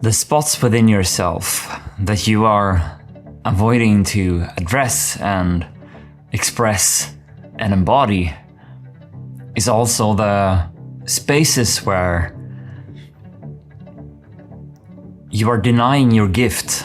The spots within yourself that you are avoiding to address and express and embody is also the spaces where you are denying your gift,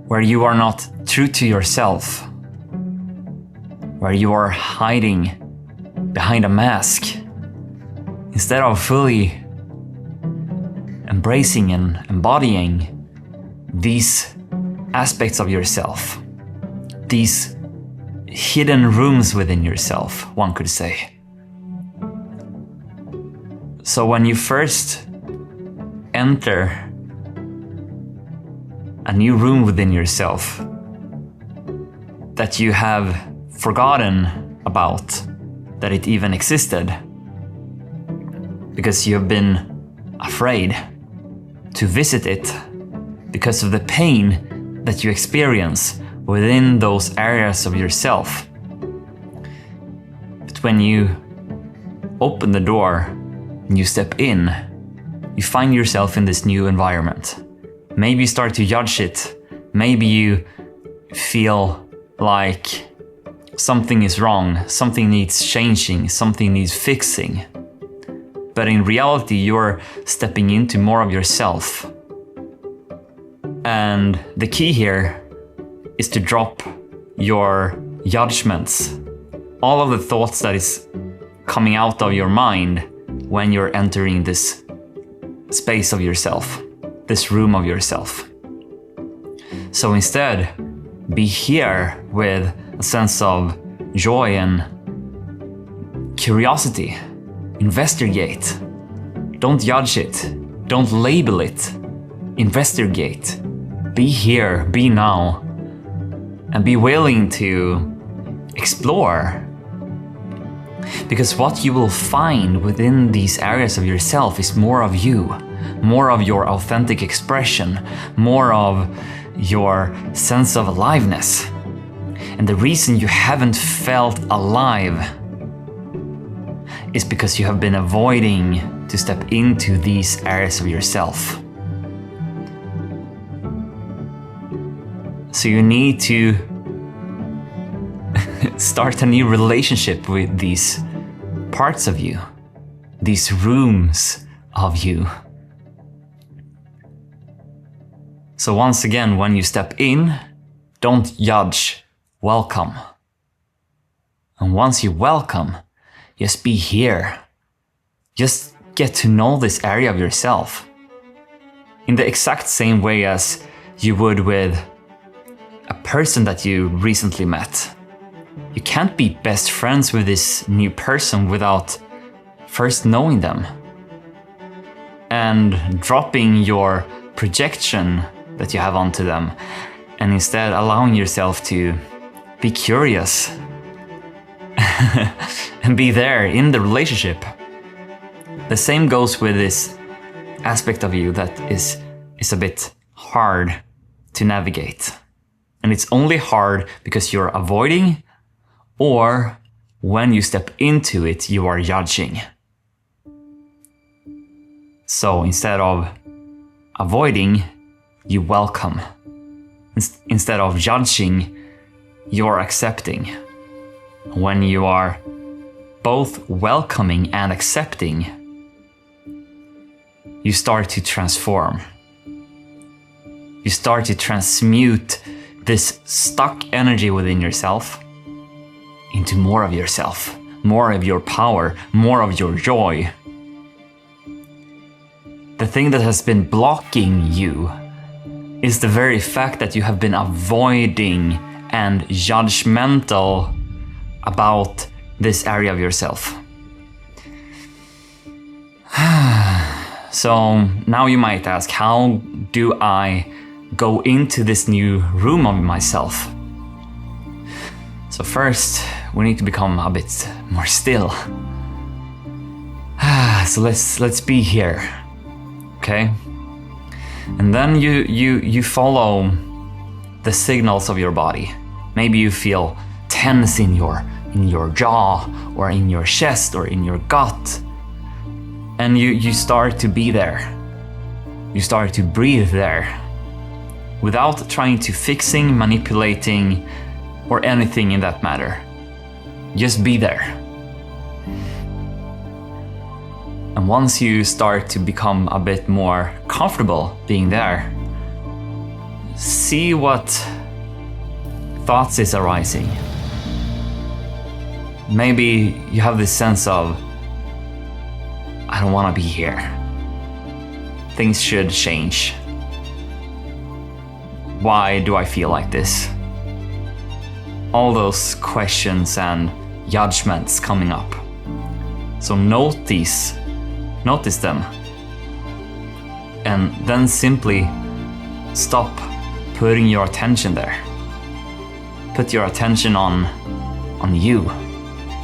where you are not true to yourself, where you are hiding behind a mask instead of fully embracing and embodying these aspects of yourself, these hidden rooms within yourself, one could say. So when you first enter a new room within yourself that you have forgotten about that it even existed, because you have been afraid to visit it because of the pain that you experience within those areas of yourself. But when you open the door and you step in, you find yourself in this new environment. Maybe you start to judge it. Maybe you feel like something is wrong, something needs changing, something needs fixing. But in reality, you're stepping into more of yourself. And the key here is to drop your judgments, all of the thoughts that is coming out of your mind when you're entering this space of yourself, this room of yourself. So instead, be here with a sense of joy and curiosity. Investigate. Don't judge it. Don't label it. Investigate. Be here, be now, and be willing to explore. Because what you will find within these areas of yourself is more of you, more of your authentic expression, more of your sense of aliveness. And the reason you haven't felt alive is because you have been avoiding to step into these areas of yourself. So you need to start a new relationship with these parts of you, these rooms of you. So once again, when you step in, don't judge, welcome. And once you welcome, just be here. Just get to know this area of yourself in the exact same way as you would with a person that you recently met. You can't be best friends with this new person without first knowing them and dropping your projection that you have onto them, and instead allowing yourself to be curious and be there in the relationship. The same goes with this aspect of you that is a bit hard to navigate. And it's only hard because you're avoiding, or when you step into it, you are judging. So instead of avoiding, you welcome. Instead of judging, you're accepting. When you are both welcoming and accepting, you start to transform. You start to transmute this stuck energy within yourself into more of yourself, more of your power, more of your joy. The thing that has been blocking you is the very fact that you have been avoiding and judgmental about this area of yourself. So now you might ask, how do I go into this new room of myself? So first, we need to become a bit more still. So let's be here, okay? And then you follow the signals of your body. Maybe you feel tense in your jaw, or in your chest, or in your gut. And you start to be there. you start to breathe there without trying to fixing, manipulating, or anything in that matter. Just be there. And once you start to become a bit more comfortable being there, see what thoughts is arising. Maybe you have this sense of, I don't want to be here. Things should change. Why do I feel like this? All those questions and judgments coming up. So notice them. And then simply stop putting your attention there. Put your attention on you,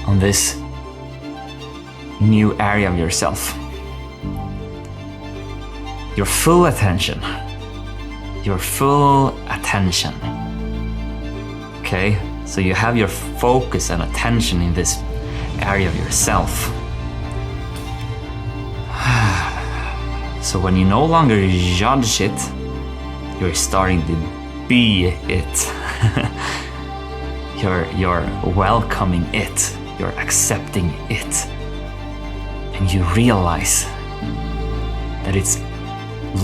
on this new area of yourself. Your full attention. Your full attention. Okay? So you have your focus and attention in this area of yourself. So when you no longer judge it, you're starting to be it. You're welcoming it. You're accepting it. And you realize that it's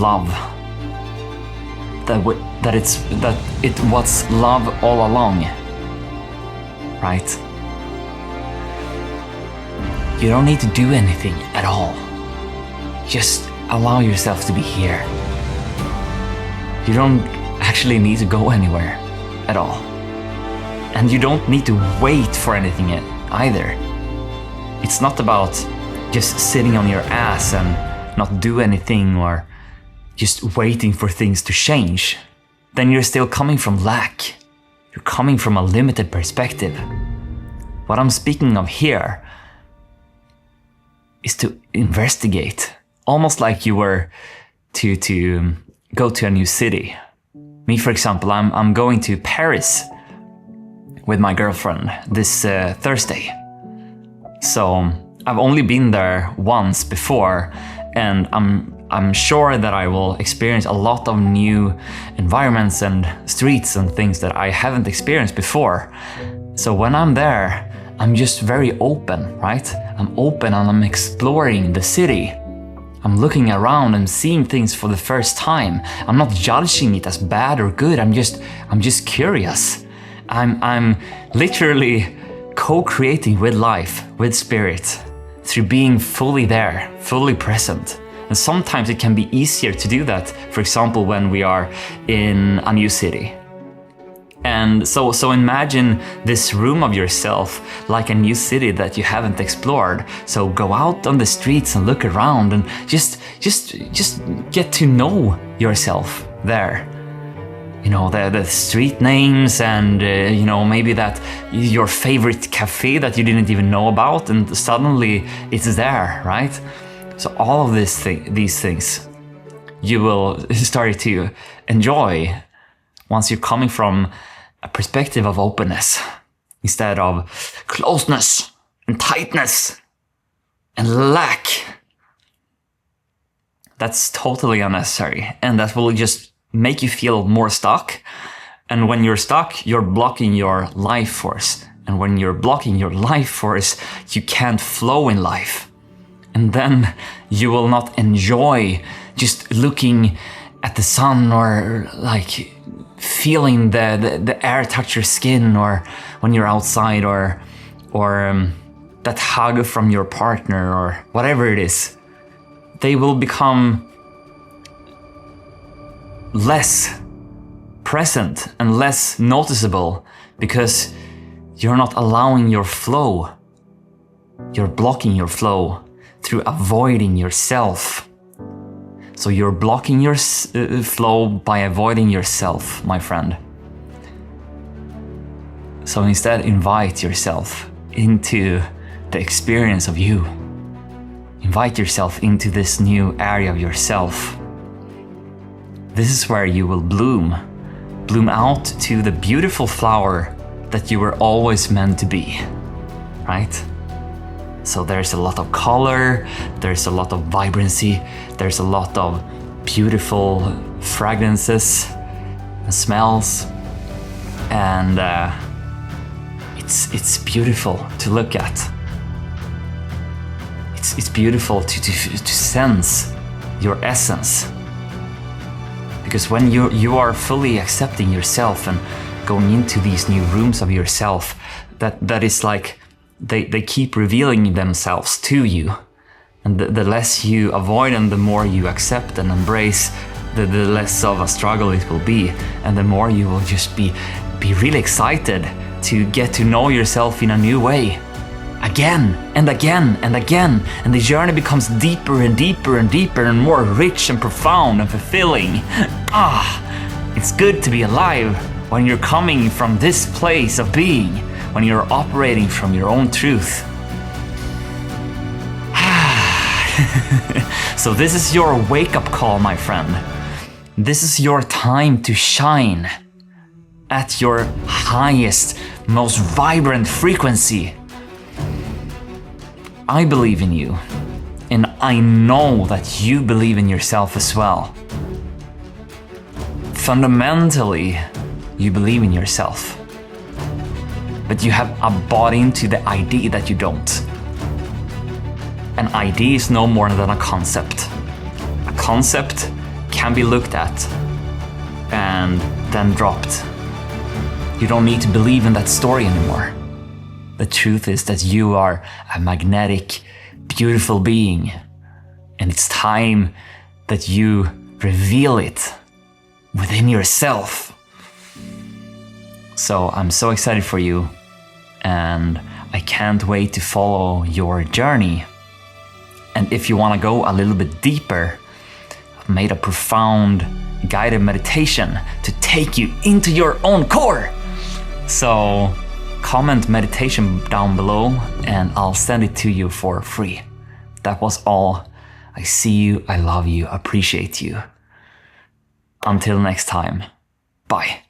love. That it was love all along. Right? You don't need to do anything at all. Just allow yourself to be here. You don't actually need to go anywhere at all. And you don't need to wait for anything either. It's not about just sitting on your ass and not do anything or just waiting for things to change. Then you're still coming from lack. You're coming from a limited perspective. What I'm speaking of here is to investigate. Almost like you were to go to a new city. Me, for example, I'm going to Paris with my girlfriend this Thursday. So I've only been there once before, and I'm sure that I will experience a lot of new environments and streets and things that I haven't experienced before. So when I'm there, I'm just very open, right? I'm open and I'm exploring the city. I'm looking around and seeing things for the first time. I'm not judging it as bad or good. I'm just curious. I'm literally co-creating with life, with spirit, through being fully there, fully present. And sometimes it can be easier to do that, for example, when we are in a new city. And so imagine this room of yourself like a new city that you haven't explored. So go out on the streets and look around and just get to know yourself there. You know, the street names and, maybe that your favorite cafe that you didn't even know about, and suddenly it's there, right? So all of these things you will start to enjoy once you're coming from a perspective of openness instead of closeness and tightness and lack. That's totally unnecessary, and that will just make you feel more stuck. And when you're stuck, you're blocking your life force. And when you're blocking your life force, you can't flow in life. And then you will not enjoy just looking at the sun or like feeling the air touch your skin, or when you're outside, or that hug from your partner, or whatever it is. They will become less present and less noticeable because you're not allowing your flow. You're blocking your flow through avoiding yourself. So you're blocking your flow by avoiding yourself, my friend. So instead, invite yourself into the experience of you. Invite yourself into this new area of yourself. This is where you will bloom out to the beautiful flower that you were always meant to be, right? So there's a lot of color, there's a lot of vibrancy, there's a lot of beautiful fragrances and smells, and it's beautiful to look at. It's beautiful to sense your essence, because when you are fully accepting yourself and going into these new rooms of yourself, that is like they keep revealing themselves to you, and the less you avoid them, the more you accept and embrace, the less of a struggle it will be, and the more you will just be really excited to get to know yourself in a new way, again and again and again, and the journey becomes deeper and deeper and deeper and more rich and profound and fulfilling. It's good to be alive when you're coming from this place of being, when you're operating from your own truth. So this is your wake-up call, my friend. This is your time to shine at your highest, most vibrant frequency. I believe in you, and I know that you believe in yourself as well. Fundamentally, you believe in yourself, but you have bought into the idea that you don't. An idea is no more than a concept. A concept can be looked at and then dropped. You don't need to believe in that story anymore. The truth is that you are a magnetic, beautiful being, and it's time that you reveal it within yourself. So I'm so excited for you, and I can't wait to follow your journey. And if you want to go a little bit deeper, I've made a profound guided meditation to take you into your own core. So comment meditation down below and I'll send it to you for free. That was all. I see you, I love you, appreciate you. Until next time, bye.